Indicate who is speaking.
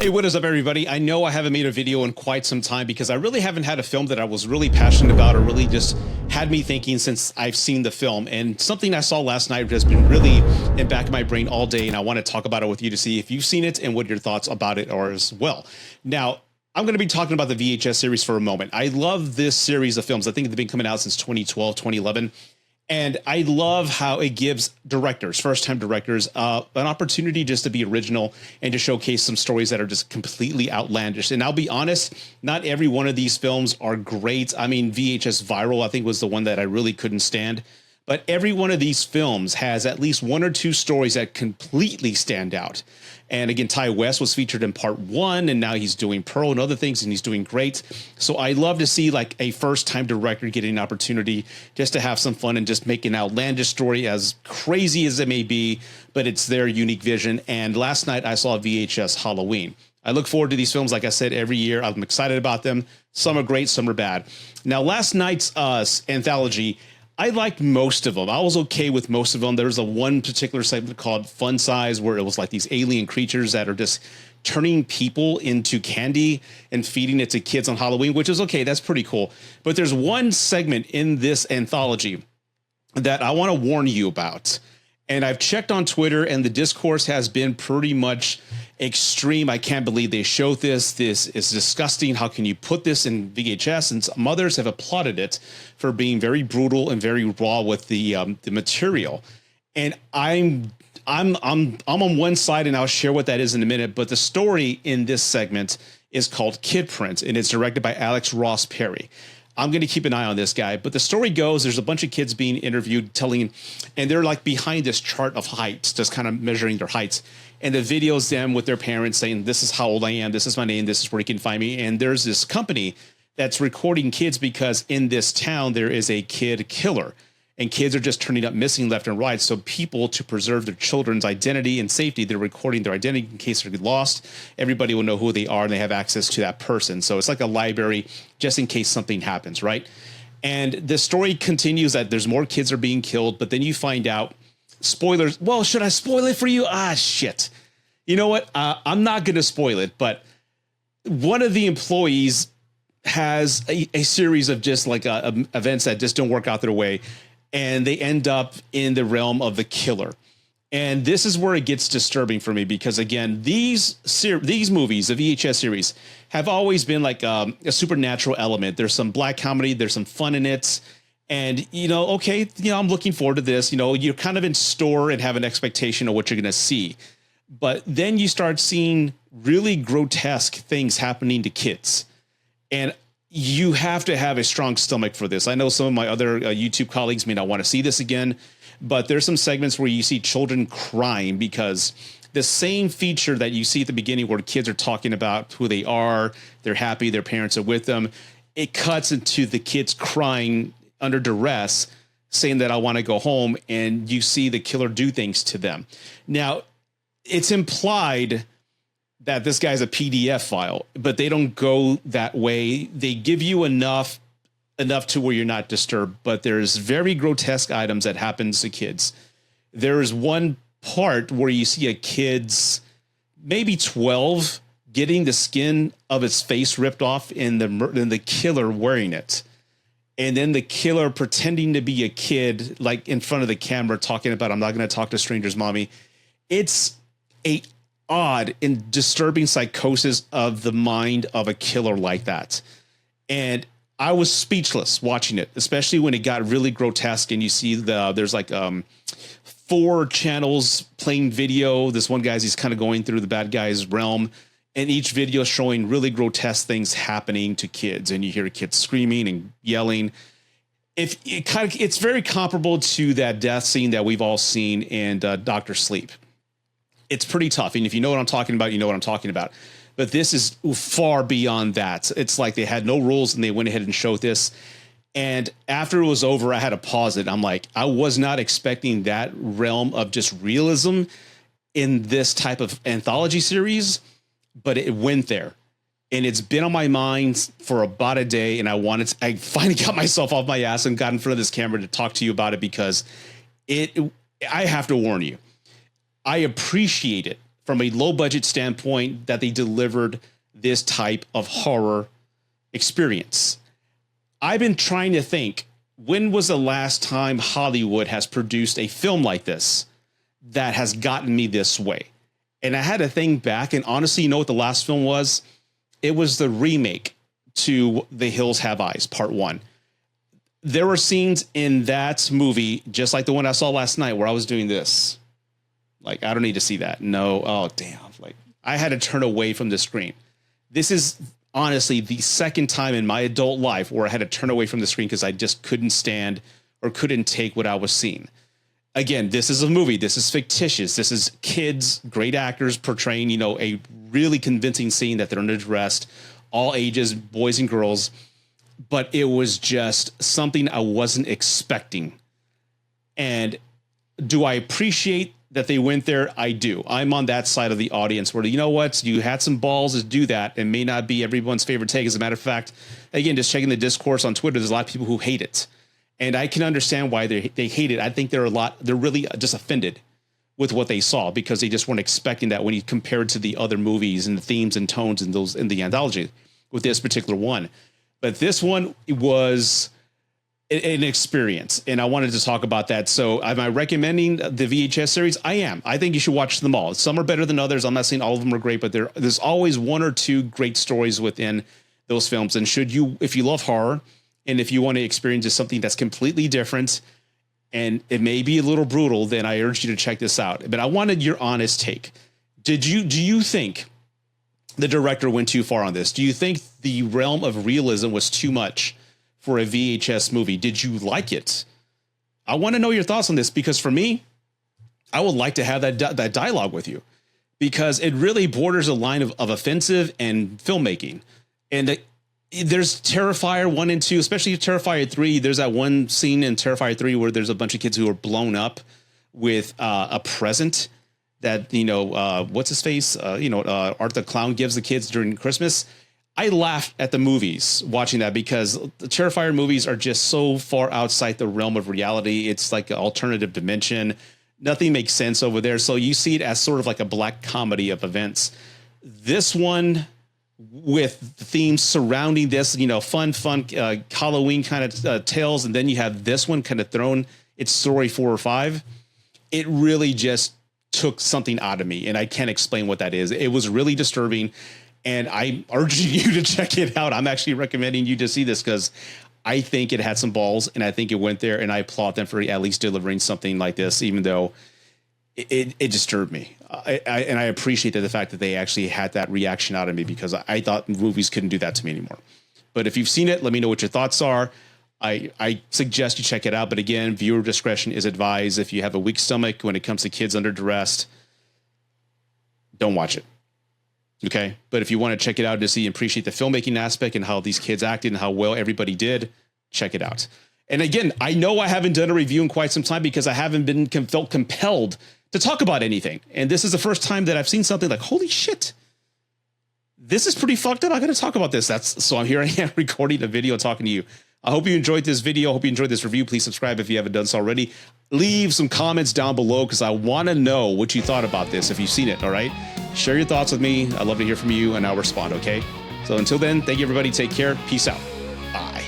Speaker 1: Hey, what is up, everybody? I know I haven't made a video in quite some time because I really haven't had a film that I was really passionate about or really just had me thinking since I've seen the film. And something I saw last night has been really in back of my brain all day, and I want to talk about it with you to see if you've seen it and what your thoughts about it are as well. Now, I'm going to be talking about the VHS series for a moment. I love this series of films. I think they've been coming out since 2012, 2011. And I love how it gives directors, first-time directors, an opportunity just to be original and to showcase some stories that are just completely outlandish. And I'll be honest, not every one of these films are great. I mean, VHS Viral, I think, was the one that I really couldn't stand. But every one of these films has at least one or two stories that completely stand out. And again, Ty West was featured in part one, and now he's doing Pearl and other things, and he's doing great. So I love to see like a first-time director getting an opportunity just to have some fun and just make an outlandish story, as crazy as it may be, but it's their unique vision. And last night I saw VHS Halloween. I look forward to these films, like I said, every year. I'm excited about them. Some are great, some are bad. Now, last night's anthology, I liked most of them. I was okay with most of them. There was a one particular segment called Fun Size where it was like these alien creatures that are just turning people into candy and feeding it to kids on Halloween, which is okay. That's pretty cool. But there's one segment in this anthology that I want to warn you about. And I've checked on Twitter, and the discourse has been pretty much extreme. I can't believe they showed this. This is disgusting. How can you put this in VHS? And some others have applauded it for being very brutal and very raw with the material. And I'm on one side, and I'll share what that is in a minute. But the story in this segment is called KIDPRINT, and it's directed by Alex Ross Perry. I'm going to keep an eye on this guy. But the story goes, there's a bunch of kids being interviewed and they're like behind this chart of heights, just kind of measuring their heights. And the video's them with their parents saying, this is how old I am. This is my name. This is where you can find me. And there's this company that's recording kids because in this town, there is a kid killer. And kids are just turning up missing left and right. So people, to preserve their children's identity and safety, they're recording their identity in case they're lost. Everybody will know who they are and they have access to that person. So it's like a library just in case something happens, right? And the story continues that there's more kids are being killed, but then you find out, spoilers. Well, should I spoil it for you? Ah, shit. You know what? I'm not going to spoil it, but one of the employees has a series of just like events that just don't work out their way. And they end up in the realm of the killer. And this is where it gets disturbing for me, because again, these movies, the VHS series, have always been like a supernatural element. There's some black comedy, there's some fun in it. And, okay, I'm looking forward to this. You're kind of in store and have an expectation of what you're going to see. But then you start seeing really grotesque things happening to kids. And you have to have a strong stomach for this. I know some of my other YouTube colleagues may not want to see this again, but there's some segments where you see children crying because the same feature that you see at the beginning where kids are talking about who they are, they're happy, their parents are with them, it cuts into the kids crying under duress, saying that I want to go home, and you see the killer do things to them. Now, it's implied that this guy's a PDF file, but they don't go that way. They give you enough to where you're not disturbed, but there's very grotesque items that happens to kids. There is one part where you see a kid's maybe 12 getting the skin of its face ripped off and the killer wearing it. And then the killer pretending to be a kid, like in front of the camera, talking about, I'm not going to talk to strangers, mommy. It's a odd and disturbing psychosis of the mind of a killer like that. And I was speechless watching it, especially when it got really grotesque and you see there's like 4 channels playing video. This one guy's, he's kind of going through the bad guy's realm, and each video showing really grotesque things happening to kids. And you hear kids screaming and yelling. It's very comparable to that death scene that we've all seen in Dr. Sleep. It's pretty tough. And if you know what I'm talking about, you know what I'm talking about. But this is far beyond that. It's like they had no rules and they went ahead and showed this. And after it was over, I had to pause it. I'm like, I was not expecting that realm of just realism in this type of anthology series, but it went there. And it's been on my mind for about a day. And I finally got myself off my ass and got in front of this camera to talk to you about it, because I have to warn you. I appreciate it from a low budget standpoint that they delivered this type of horror experience. I've been trying to think, when was the last time Hollywood has produced a film like this that has gotten me this way? And I had to think back, and honestly, you know what the last film was? It was the remake to The Hills Have Eyes, Part 1. There were scenes in that movie, just like the one I saw last night, where I was doing this. Like, I don't need to see that. No. Oh, damn. Like, I had to turn away from the screen. This is honestly the second time in my adult life where I had to turn away from the screen because I just couldn't stand or couldn't take what I was seeing. Again, this is a movie. This is fictitious. This is kids, great actors portraying, you know, a really convincing scene that they're under arrest, all ages, boys and girls. But it was just something I wasn't expecting. And do I appreciate that they went there? I do. I'm on that side of the audience where, you know what, you had some balls to do that. It may not be everyone's favorite take. As a matter of fact, again, just checking the discourse on Twitter, there's a lot of people who hate it. And I can understand why they hate it. I think they're really just offended with what they saw because they just weren't expecting that when you compare it to the other movies and the themes and tones and those in the anthology with this particular one. But this one was an experience, and I wanted to talk about that. So am I recommending the VHS series? I am. I think you should watch them all. Some are better than others. I'm not saying all of them are great, but there's always one or two great stories within those films. And if you love horror, and if you want to experience something that's completely different and it may be a little brutal, then I urge you to check this out. But I wanted your honest take. Do you think the director went too far on this? Do you think the realm of realism was too much for a VHS movie? Did you like it? I want to know your thoughts on this, because for me, I would like to have that dialogue with you, because it really borders a line of offensive and filmmaking. And there's Terrifier 1 and 2, especially Terrifier 3. There's that one scene in Terrifier 3 where there's a bunch of kids who are blown up with a present that, you know, what's his face? Art the Clown gives the kids during Christmas. I laughed at the movies watching that because the Terrifier movies are just so far outside the realm of reality. It's like an alternative dimension. Nothing makes sense over there. So you see it as sort of like a black comedy of events. This one, with the themes surrounding this, you know, fun Halloween kind of tales. And then you have this one kind of thrown its story 4 or 5. It really just took something out of me, and I can't explain what that is. It was really disturbing, and I'm urging you to check it out. I'm actually recommending you to see this because I think it had some balls, and I think it went there, and I applaud them for at least delivering something like this, even though it disturbed me. And I appreciate the fact that they actually had that reaction out of me, because I thought movies couldn't do that to me anymore. But if you've seen it, let me know what your thoughts are. I suggest you check it out. But again, viewer discretion is advised. If you have a weak stomach when it comes to kids under duress, don't watch it. Okay. But if you want to check it out to see and appreciate the filmmaking aspect and how these kids acted and how well everybody did, check it out. And again, I know I haven't done a review in quite some time because I haven't felt compelled to talk about anything. And this is the first time that I've seen something like, holy shit, this is pretty fucked up. I got to talk about this. So I'm here. I am recording a video talking to you. I hope you enjoyed this video. I hope you enjoyed this review. Please subscribe if you haven't done so already. Leave some comments down below because I want to know what you thought about this if you've seen it. All right. Share your thoughts with me. I'd love to hear from you, and I'll respond. Okay. So until then, thank you, everybody. Take care. Peace out. Bye.